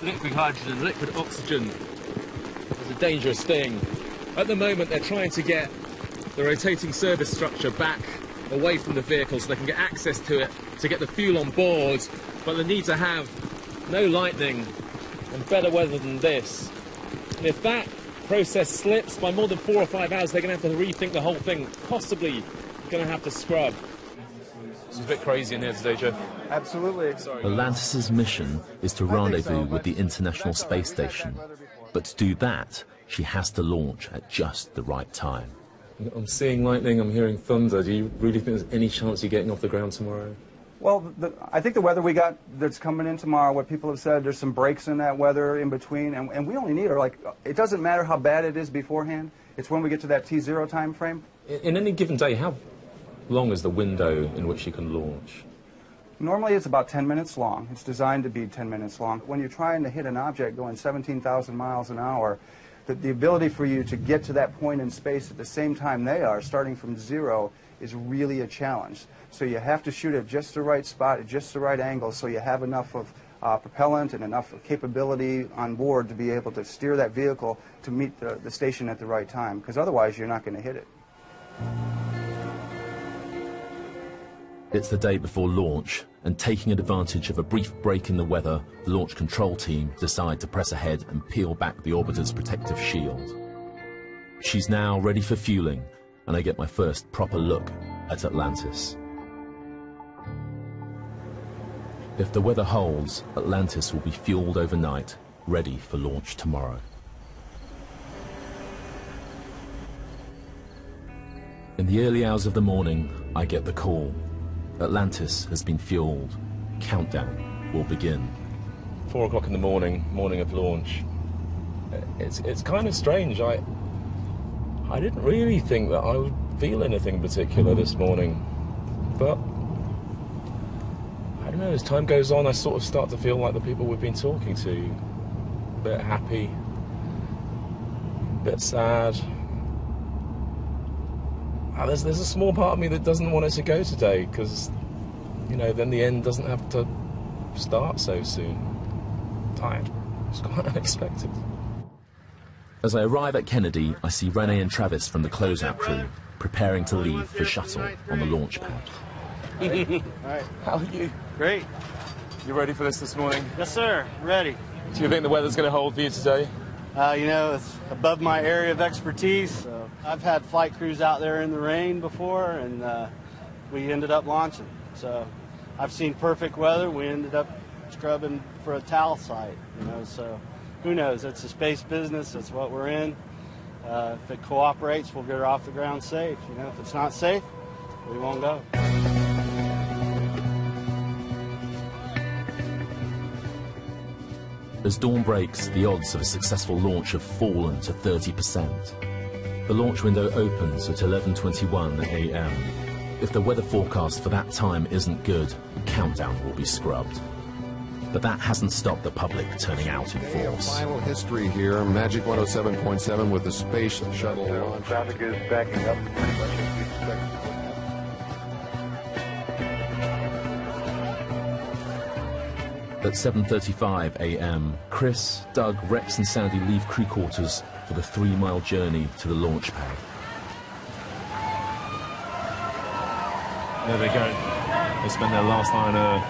Speaker 1: liquid hydrogen, liquid oxygen, is a dangerous thing. At the moment, they're trying to get the rotating service structure back away from the vehicle so they can get access to it, to get the fuel on board, but they need to have no lightning and better weather than this. And if that process slips by more than 4 or 5 hours, they're going to have to rethink the whole thing, possibly going to have to scrub. It's a bit crazy in here today, Jeff.
Speaker 5: Absolutely.
Speaker 10: Atlantis' mission is to rendezvous with the International Space Station. But to do that, she has to launch at just the right time.
Speaker 1: I'm seeing lightning, I'm hearing thunder. Do you really think there's any chance you're getting off the ground tomorrow?
Speaker 5: Well, I think the weather we got that's coming in tomorrow, what people have said, there's some breaks in that weather in between, and we only need her, like, it doesn't matter how bad it is beforehand, it's when we get to that T0 time frame.
Speaker 1: In any given day, how long is the window in which you can launch?
Speaker 5: Normally it's about 10 minutes long. It's designed to be 10 minutes long. When you're trying to hit an object going 17,000 miles an hour, the ability for you to get to that point in space at the same time they are, starting from 0, is really a challenge. So you have to shoot at just the right spot, at just the right angle, so you have enough of propellant and enough capability on board to be able to steer that vehicle to meet the station at the right time, because otherwise you're not going to hit it.
Speaker 10: It's the day before launch, and taking advantage of a brief break in the weather, the launch control team decide to press ahead and peel back the orbiter's protective shield. She's now ready for fueling, and I get my first proper look at Atlantis. If the weather holds, Atlantis will be fueled overnight, ready for launch tomorrow. In the early hours of the morning, I get the call. Atlantis has been fueled. Countdown will begin.
Speaker 1: 4 o'clock in the morning of launch. It's kind of strange. I didn't really think that I would feel anything particular this morning, but I don't know, as time goes on I sort of start to feel like the people we've been talking to. A bit happy, a bit sad. There's a small part of me that doesn't want it to go today, because, you know, then the end doesn't have to start so soon. It's quite unexpected.
Speaker 10: As I arrive at Kennedy, I see Renee and Travis from the closeout crew preparing to leave for shuttle on the launch pad.
Speaker 23: All right.
Speaker 1: How are you?
Speaker 23: Great.
Speaker 1: You ready for this morning?
Speaker 23: Yes, sir. Ready.
Speaker 1: Do you think the weather's going to hold for you today?
Speaker 23: You know, it's above my area of expertise. So I've had flight crews out there in the rain before, and we ended up launching. So I've seen perfect weather. We ended up scrubbing for a towel site, you know, so who knows? It's a space business. That's what we're in. If it cooperates, we'll get her off the ground safe. You know, if it's not safe, we won't go.
Speaker 10: As dawn breaks, the odds of a successful launch have fallen to 30%. The launch window opens at 11:21 a.m. If the weather forecast for that time isn't good, Countdown will be scrubbed. But that hasn't stopped the public turning out in force.
Speaker 24: Final history here, Magic 107.7 with the space shuttle launch.
Speaker 7: Traffic is backing up pretty much as we expected.
Speaker 10: At 7:35 a.m., Chris, Doug, Rex and Sandy leave crew quarters for the 3-mile journey to the launch pad.
Speaker 1: There they go. They spent their last night on Earth.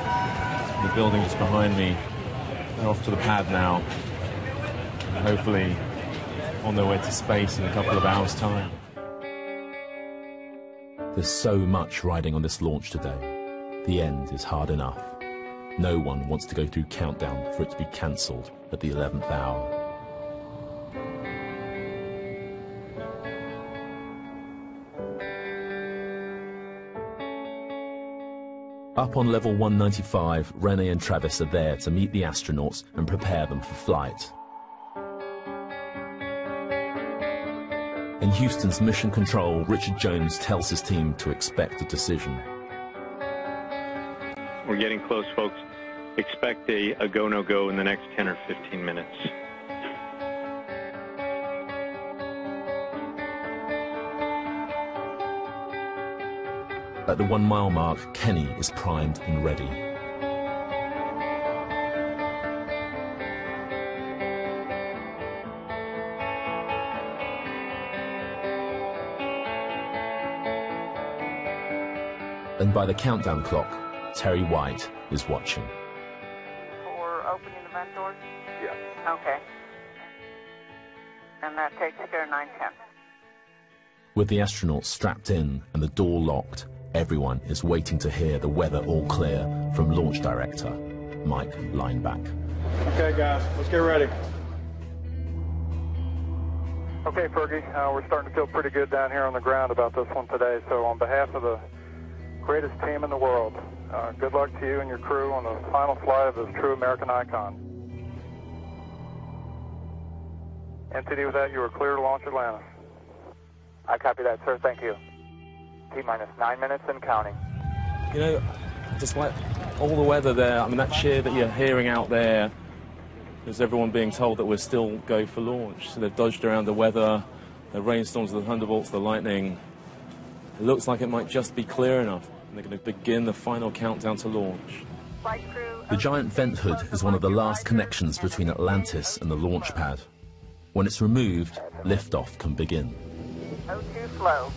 Speaker 1: The building just behind me. They're off to the pad now. And hopefully on their way to space in a couple of hours' time.
Speaker 10: There's so much riding on this launch today. The end is hard enough. No one wants to go through Countdown for it to be cancelled at the 11th hour. Up on level 195, Renee and Travis are there to meet the astronauts and prepare them for flight. In Houston's mission control, Richard Jones tells his team to expect a decision.
Speaker 8: We're getting close, folks. Expect a go, no-go in the next 10 or 15 minutes.
Speaker 10: At the 1-mile mark, Kenny is primed and ready. And by the countdown clock, Terry White is watching.
Speaker 3: opening the vent doors?
Speaker 7: Yes.
Speaker 3: Okay. And that takes care of 910.
Speaker 10: With the astronauts strapped in and the door locked, everyone is waiting to hear the weather all clear from Launch Director Mike Lineback.
Speaker 7: Okay, guys, let's get ready. Okay, Fergie, we're starting to feel pretty good down here on the ground about this one today. So on behalf of the greatest team in the world, good luck to you and your crew on the final flight of this true American icon. NTD with that, you are clear to launch Atlantis. I copy that, sir. Thank you. T-minus 9 minutes and counting.
Speaker 1: You know, just like all the weather there, I mean, that cheer that you're hearing out there is everyone being told that we're still go for launch. So they've dodged around the weather, the rainstorms, the thunderbolts, the lightning. It looks like it might just be clear enough. And they're going to begin the final countdown to launch.
Speaker 10: The giant vent hood is one of the last connections between Atlantis and the launch pad. When it's removed, liftoff can begin.
Speaker 3: O2 flow.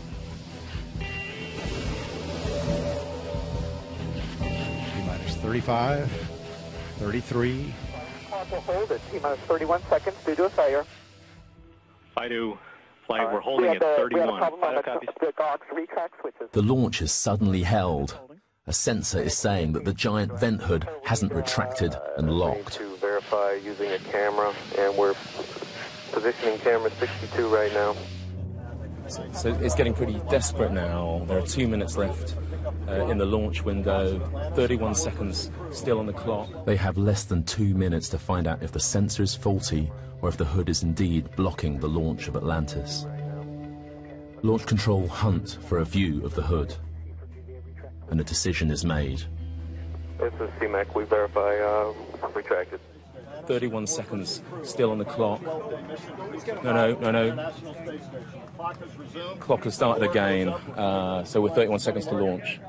Speaker 4: T-minus 35, 33.
Speaker 3: Will hold at T-minus 31 seconds due to a failure.
Speaker 8: FIDO flight, we're holding at 31. FIDO copies.
Speaker 10: The launch is suddenly held. A sensor is saying that the giant vent hood hasn't retracted and locked.
Speaker 6: To verify using a camera, and we're positioning camera 62 right now.
Speaker 1: So it's getting pretty desperate now. There are 2 minutes left in the launch window, 31 seconds still on the clock.
Speaker 10: They have less than 2 minutes to find out if the sensor is faulty or if the hood is indeed blocking the launch of Atlantis. Launch Control hunt for a view of the hood, and a decision is made.
Speaker 6: This is CMAC, we verify retracted.
Speaker 1: 31 seconds still on the clock. No. Clock has started again, so we're 31 seconds to launch.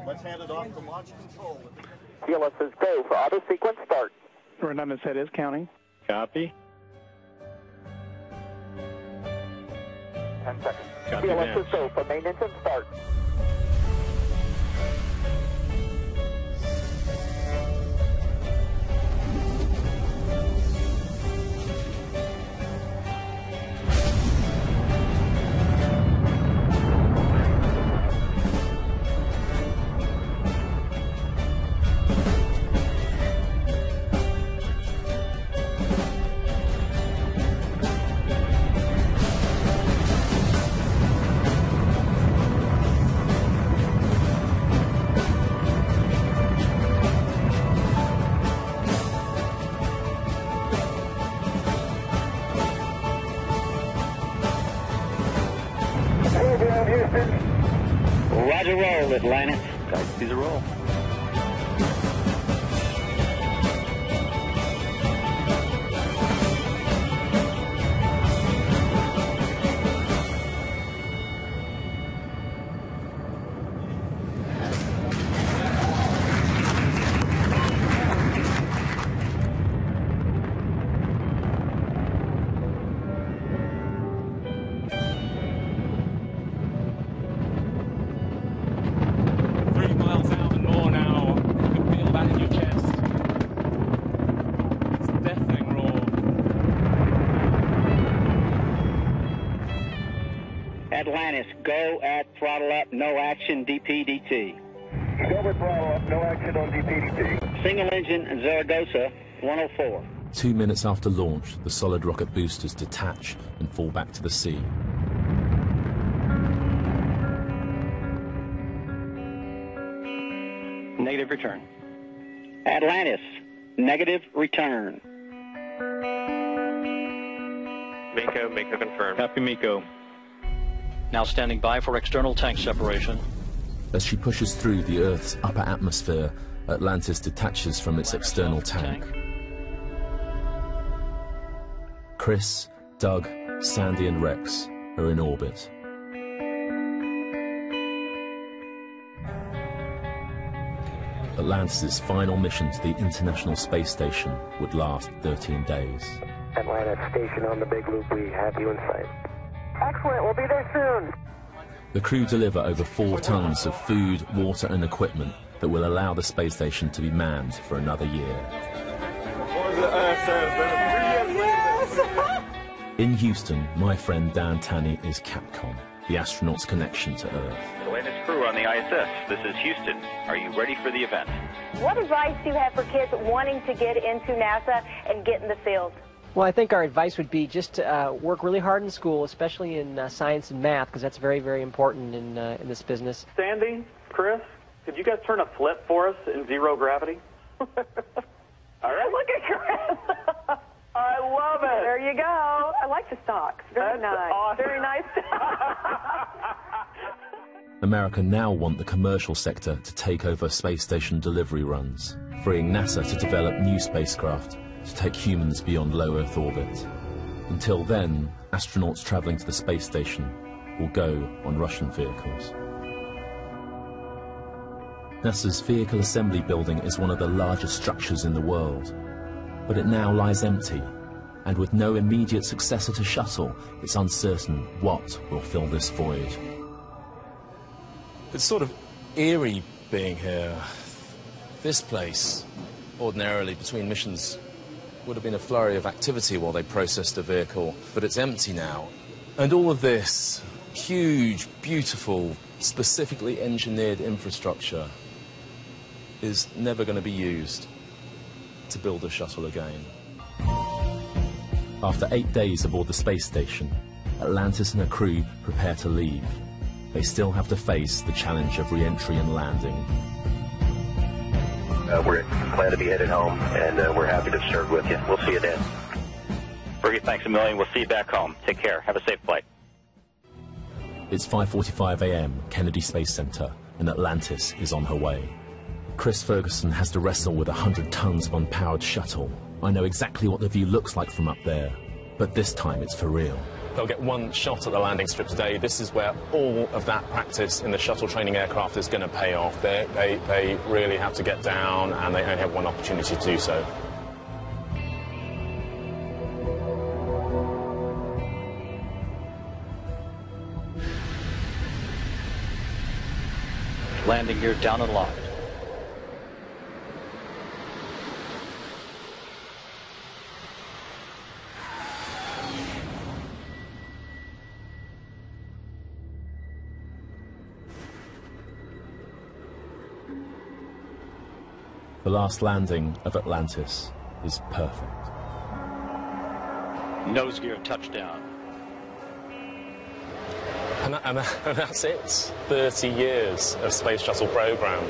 Speaker 3: TLS says go for auto sequence start.
Speaker 7: Redundant set is counting.
Speaker 8: Copy.
Speaker 3: 10 seconds.
Speaker 8: Copy
Speaker 3: TLS
Speaker 8: that.
Speaker 3: says go for main engine start.
Speaker 9: Roger, roll, Atlantis.
Speaker 6: He's a roll.
Speaker 9: Atlantis, go at throttle up, no action, DPDT.
Speaker 6: Go with throttle up, no action on DPDT.
Speaker 9: Single engine, Zaragoza, 104.
Speaker 10: 2 minutes after launch, the solid rocket boosters detach and fall back to the sea.
Speaker 9: Negative return. Atlantis, negative return.
Speaker 8: Miko confirmed.
Speaker 19: Copy, Miko. Now standing by for external tank separation.
Speaker 10: As she pushes through the Earth's upper atmosphere, Atlantis detaches from its external tank. Chris, Doug, Sandy and Rex are in orbit. Atlantis' final mission to the International Space Station would last 13 days.
Speaker 6: Atlantis, station on the big loop, we have you in sight.
Speaker 3: Excellent, we'll be there soon.
Speaker 10: The crew deliver over 4 tons of food, water and equipment that will allow the space station to be manned for another year.
Speaker 7: For
Speaker 10: In Houston, my friend Dan Tanney is Capcom, the astronaut's connection to Earth.
Speaker 12: Atlantis crew on the ISS. This is Houston. Are you ready for the event?
Speaker 13: What advice do you have for kids wanting to get into NASA and get in the field?
Speaker 14: Well, I think our advice would be just to work really hard in school, especially in science and math, because that's very, very important in this business.
Speaker 16: Sandy, Chris, could you guys turn a flip for us in zero gravity?
Speaker 13: All right. Look at Chris.
Speaker 16: I love it.
Speaker 13: There you go. I like the socks. Very nice.
Speaker 16: Awesome.
Speaker 13: Very nice.
Speaker 10: America now want the commercial sector to take over space station delivery runs, freeing NASA to develop new spacecraft to take humans beyond low Earth orbit. Until then, astronauts traveling to the space station will go on Russian vehicles. NASA's Vehicle Assembly Building is one of the largest structures in the world, but it now lies empty, and with no immediate successor to Shuttle, it's uncertain what will fill this void.
Speaker 1: It's sort of eerie being here. This place, ordinarily between missions, would have been a flurry of activity while they processed the vehicle, but it's empty now. And all of this huge, beautiful, specifically engineered infrastructure is never going to be used to build a shuttle again.
Speaker 10: After 8 days aboard the space station, Atlantis and her crew prepare to leave. They still have to face the challenge of re-entry and landing.
Speaker 12: We're glad to be headed home, and we're happy to serve with you. We'll see you then. Fergie, thanks a million. We'll see you back home. Take care. Have a safe flight.
Speaker 10: It's 5:45 a.m., Kennedy Space Center, and Atlantis is on her way. Chris Ferguson has to wrestle with 100 tons of unpowered shuttle. I know exactly what the view looks like from up there, but this time it's for real.
Speaker 1: They'll get one shot at the landing strip today. This is where all of that practice in the shuttle training aircraft is going to pay off. They really have to get down, and they only have one opportunity to do so.
Speaker 2: Landing gear down and locked.
Speaker 10: The last landing of Atlantis is perfect.
Speaker 2: Nose gear touchdown.
Speaker 1: And that's it. 30 years of Space Shuttle program.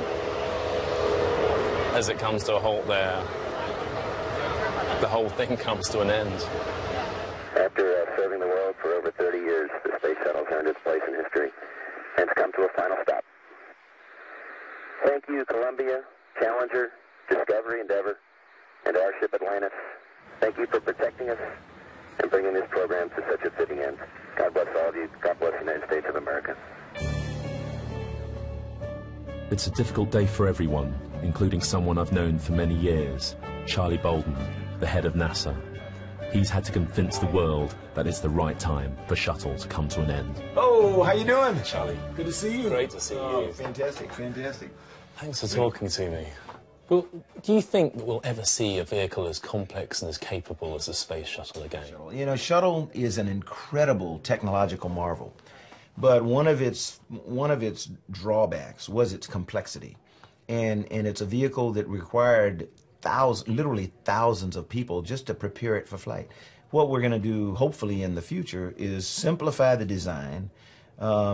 Speaker 1: As it comes to a halt there, the whole thing comes to an end.
Speaker 6: After serving the world for over 30 years, the Space Shuttle's earned its place in history and it's come to a final stop. Thank you, Columbia, Challenger, Discovery, Endeavour, and our ship Atlantis. Thank you for protecting us and bringing this program to such a fitting end. God bless all of you. God bless the United States of America.
Speaker 10: It's a difficult day for everyone, including someone I've known for many years, Charlie Bolden, the head of NASA. He's had to convince the world that it's the right time for Shuttle to come to an end.
Speaker 25: Oh, how you doing, Charlie? Good to see you.
Speaker 1: Great to see you.
Speaker 25: Fantastic, fantastic.
Speaker 1: Thanks for talking to me. Well, do you think that we'll ever see a vehicle as complex and as capable as the Space Shuttle again?
Speaker 25: You know, Shuttle is an incredible technological marvel, but one of its drawbacks was its complexity, and it's a vehicle that required literally thousands of people just to prepare it for flight. What we're going to do, hopefully in the future, is simplify the design,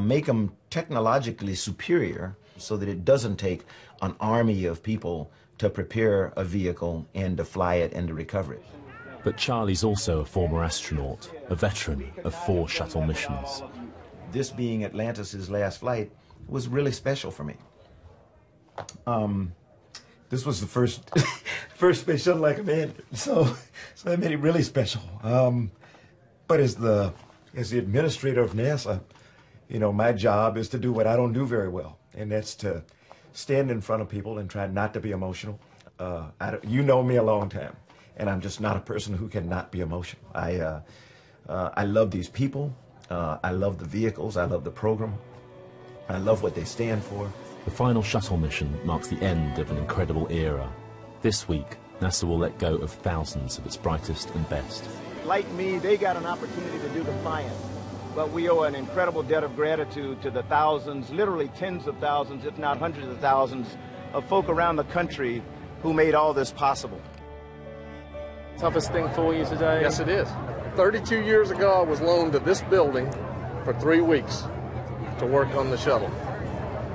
Speaker 25: make them technologically superior, so that it doesn't take an army of people to prepare a vehicle and to fly it and to recover it.
Speaker 10: But Charlie's also a former astronaut, a veteran of 4 shuttle missions.
Speaker 25: This being Atlantis' last flight was really special for me. This was the first space shuttle I commanded, so that made it really special. But as the administrator of NASA, you know, my job is to do what I don't do very well, and that's to stand in front of people and try not to be emotional. You know me a long time, and I'm just not a person who cannot be emotional. I love these people. I love the vehicles. I love the program. I love what they stand for.
Speaker 10: The final shuttle mission marks the end of an incredible era. This week, NASA will let go of thousands of its brightest and best.
Speaker 11: Like me, they got an opportunity to do defiance. But we owe an incredible debt of gratitude to the thousands, literally tens of thousands, if not hundreds of thousands, of folk around the country who made all this possible.
Speaker 15: Toughest thing for you today?
Speaker 24: Yes, it is. 32 years ago, I was loaned to this building for 3 weeks to work on the shuttle.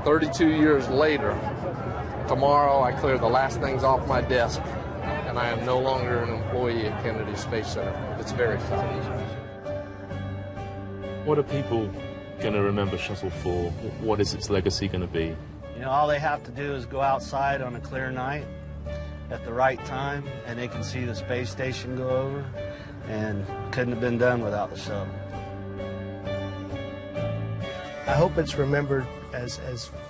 Speaker 24: 32 years later, tomorrow I clear the last things off my desk, and I am no longer an employee at Kennedy Space Center. It's very sad.
Speaker 1: What are people going to remember Shuttle for? What is its legacy going to be?
Speaker 23: You know, all they have to do is go outside on a clear night at the right time, and they can see the space station go over, and couldn't have been done without the shuttle.
Speaker 17: I hope it's remembered as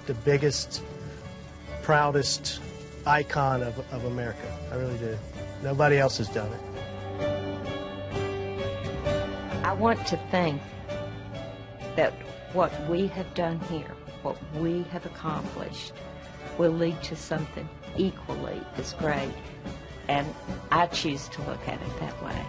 Speaker 17: the biggest, proudest icon of America. I really do. Nobody else has done it.
Speaker 18: I want to think that what we have done here, what we have accomplished, will lead to something equally as great. And I choose to look at it that way.